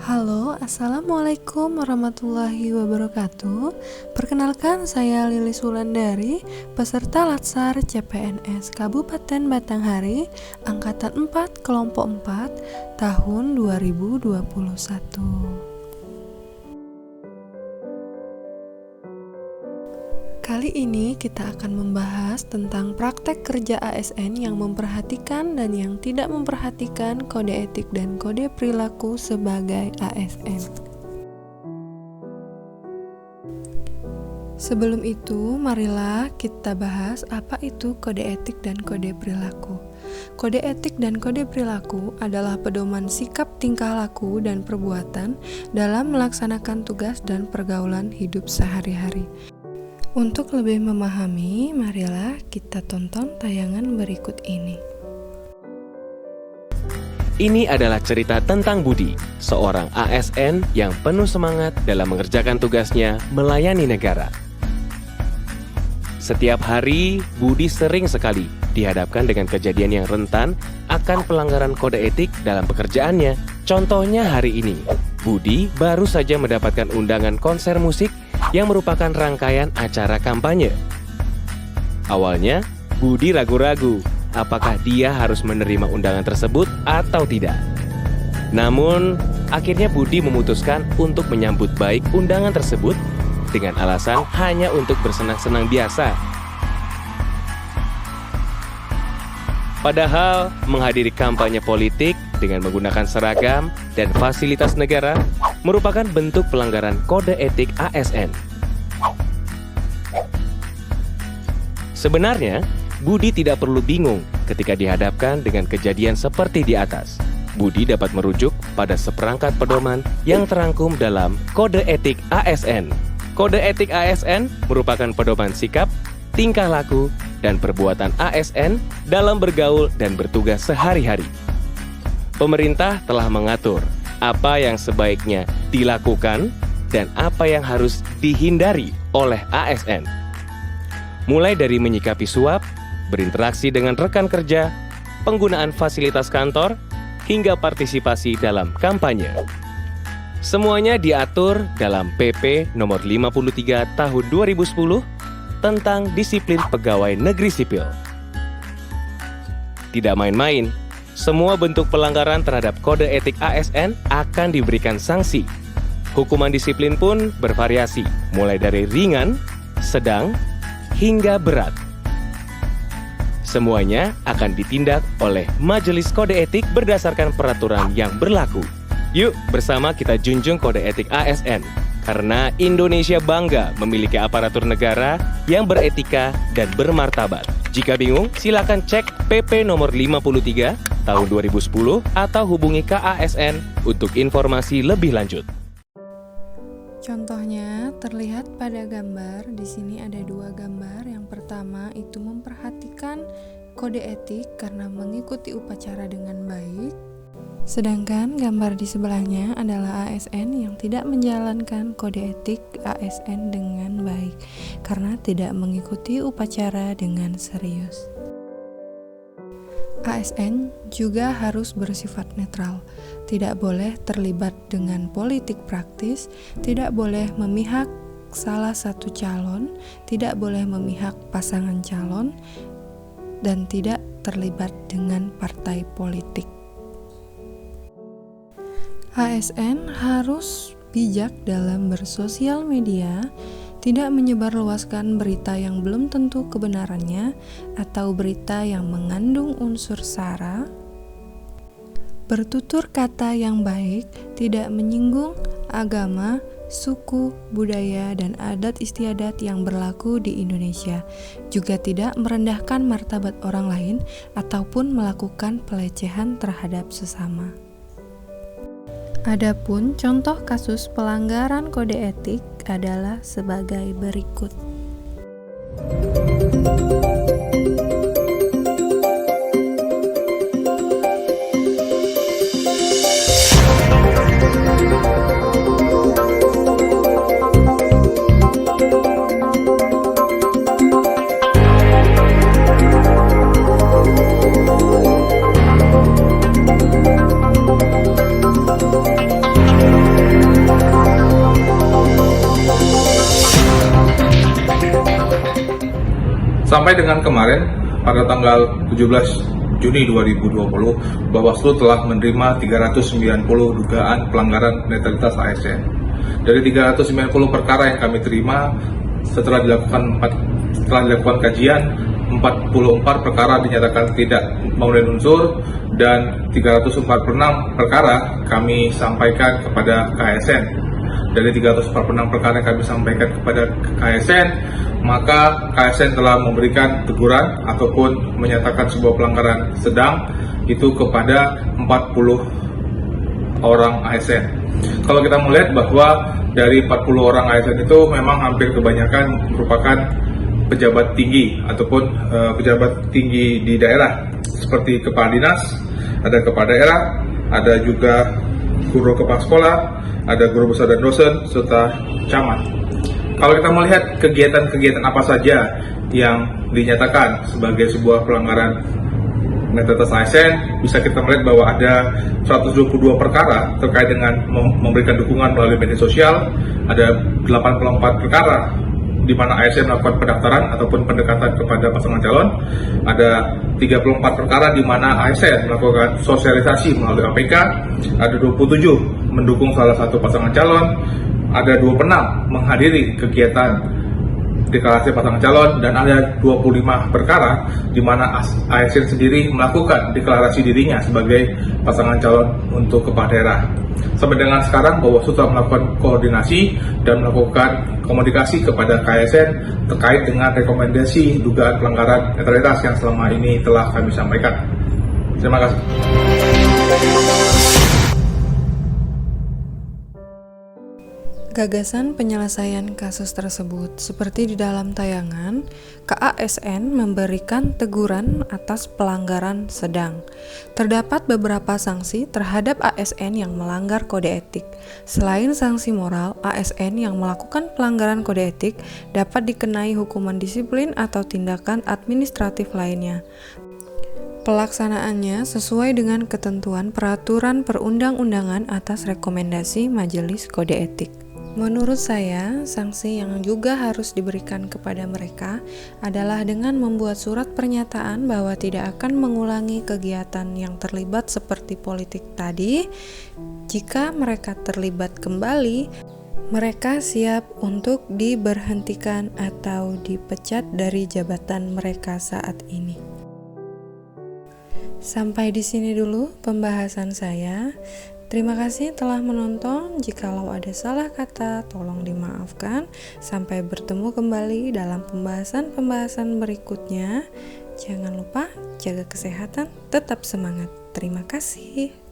Halo, Assalamualaikum warahmatullahi wabarakatuh. Perkenalkan, saya Lilis Wulandari, peserta Latsar CPNS Kabupaten Batanghari, Angkatan 4, Kelompok 4, tahun 2021. Kali ini kita akan membahas tentang praktek kerja ASN yang memperhatikan dan yang tidak memperhatikan kode etik dan kode perilaku sebagai ASN. Sebelum itu, marilah kita bahas apa itu kode etik dan kode perilaku. Kode etik dan kode perilaku adalah pedoman sikap, tingkah laku, dan perbuatan dalam melaksanakan tugas dan pergaulan hidup sehari-hari. Untuk lebih memahami, marilah kita tonton tayangan berikut ini. Ini adalah cerita tentang Budi, seorang ASN yang penuh semangat dalam mengerjakan tugasnya melayani negara. Setiap hari, Budi sering sekali dihadapkan dengan kejadian yang rentan akan pelanggaran kode etik dalam pekerjaannya. Contohnya hari ini, Budi baru saja mendapatkan undangan konser musik yang merupakan rangkaian acara kampanye. Awalnya, Budi ragu-ragu apakah dia harus menerima undangan tersebut atau tidak. Namun, akhirnya Budi memutuskan untuk menyambut baik undangan tersebut dengan alasan hanya untuk bersenang-senang biasa. Padahal, menghadiri kampanye politik dengan menggunakan seragam dan fasilitas negara merupakan bentuk pelanggaran kode etik ASN. Sebenarnya, Budi tidak perlu bingung ketika dihadapkan dengan kejadian seperti di atas. Budi dapat merujuk pada seperangkat pedoman yang terangkum dalam Kode Etik ASN. Kode Etik ASN merupakan pedoman sikap, tingkah laku, dan perbuatan ASN dalam bergaul dan bertugas sehari-hari. Pemerintah telah mengatur apa yang sebaiknya dilakukan dan apa yang harus dihindari oleh ASN. Mulai dari menyikapi suap, berinteraksi dengan rekan kerja, penggunaan fasilitas kantor, hingga partisipasi dalam kampanye. Semuanya diatur dalam PP nomor 53 tahun 2010 tentang disiplin pegawai negeri sipil. Tidak main-main, semua bentuk pelanggaran terhadap kode etik ASN akan diberikan sanksi. Hukuman disiplin pun bervariasi, mulai dari ringan, sedang, hingga berat. Semuanya akan ditindak oleh Majelis Kode Etik berdasarkan peraturan yang berlaku. Yuk bersama kita junjung kode etik ASN, karena Indonesia bangga memiliki aparatur negara yang beretika dan bermartabat. Jika bingung, silakan cek PP nomor 53 tahun 2010 atau hubungi KASN untuk informasi lebih lanjut. Contohnya terlihat pada gambar. Di sini ada dua gambar. Yang pertama itu memperhatikan kode etik karena mengikuti upacara dengan baik. Sedangkan gambar di sebelahnya adalah ASN yang tidak menjalankan kode etik ASN dengan baik karena tidak mengikuti upacara dengan serius. ASN juga harus bersifat netral, tidak boleh terlibat dengan politik praktis, tidak boleh memihak salah satu calon, tidak boleh memihak pasangan calon, dan tidak terlibat dengan partai politik. ASN harus bijak dalam bersosial media, tidak menyebarluaskan berita yang belum tentu kebenarannya atau berita yang mengandung unsur sara, bertutur kata yang baik, tidak menyinggung agama, suku, budaya, dan adat istiadat yang berlaku di Indonesia, juga tidak merendahkan martabat orang lain ataupun melakukan pelecehan terhadap sesama. Adapun contoh kasus pelanggaran kode etik adalah sebagai berikut. Sampai dengan kemarin pada tanggal 17 Juni 2020, Bawaslu telah menerima 390 dugaan pelanggaran netralitas ASN. Dari 390 perkara yang kami terima, setelah dilakukan kajian, 44 perkara dinyatakan tidak memenuhi unsur dan 346 perkara kami sampaikan kepada KSN. Dari 346 perkara yang kami sampaikan kepada KSN, maka KSN telah memberikan teguran ataupun menyatakan sebuah pelanggaran sedang itu kepada 40 orang ASN. Kalau kita melihat bahwa dari 40 orang ASN itu memang hampir kebanyakan merupakan pejabat tinggi ataupun pejabat tinggi di daerah seperti kepala dinas, ada kepala daerah, ada juga guru kepala sekolah, ada guru besar dan dosen, serta camat. Kalau kita melihat kegiatan-kegiatan apa saja yang dinyatakan sebagai sebuah pelanggaran netralitas ASN, bisa kita melihat bahwa ada 122 perkara terkait dengan memberikan dukungan melalui media sosial, ada 84 perkara di mana ASN melakukan pendaftaran ataupun pendekatan kepada pasangan calon, ada 34 perkara di mana ASN melakukan sosialisasi melalui APK, ada 27 mendukung salah satu pasangan calon, ada 26 menghadiri kegiatan deklarasi pasangan calon, dan ada 25 perkara di mana ASN sendiri melakukan deklarasi dirinya sebagai pasangan calon untuk kepala daerah. Sampai dengan sekarang, Bawaslu telah melakukan koordinasi dan melakukan komunikasi kepada KSN terkait dengan rekomendasi dugaan pelanggaran netralitas yang selama ini telah kami sampaikan. Terima kasih. Gagasan penyelesaian kasus tersebut seperti di dalam tayangan, KASN memberikan teguran atas pelanggaran sedang. Terdapat beberapa sanksi terhadap ASN yang melanggar kode etik. Selain sanksi moral, ASN yang melakukan pelanggaran kode etik dapat dikenai hukuman disiplin atau tindakan administratif lainnya. Pelaksanaannya sesuai dengan ketentuan peraturan perundang-undangan atas rekomendasi Majelis Kode Etik. Menurut saya, sanksi yang juga harus diberikan kepada mereka adalah dengan membuat surat pernyataan bahwa tidak akan mengulangi kegiatan yang terlibat seperti politik tadi. Jika mereka terlibat kembali, mereka siap untuk diberhentikan atau dipecat dari jabatan mereka saat ini. Sampai di sini dulu pembahasan saya. Terima kasih telah menonton. Jikalau ada salah kata, tolong dimaafkan. Sampai bertemu kembali dalam pembahasan-pembahasan berikutnya. Jangan lupa jaga kesehatan, tetap semangat. Terima kasih.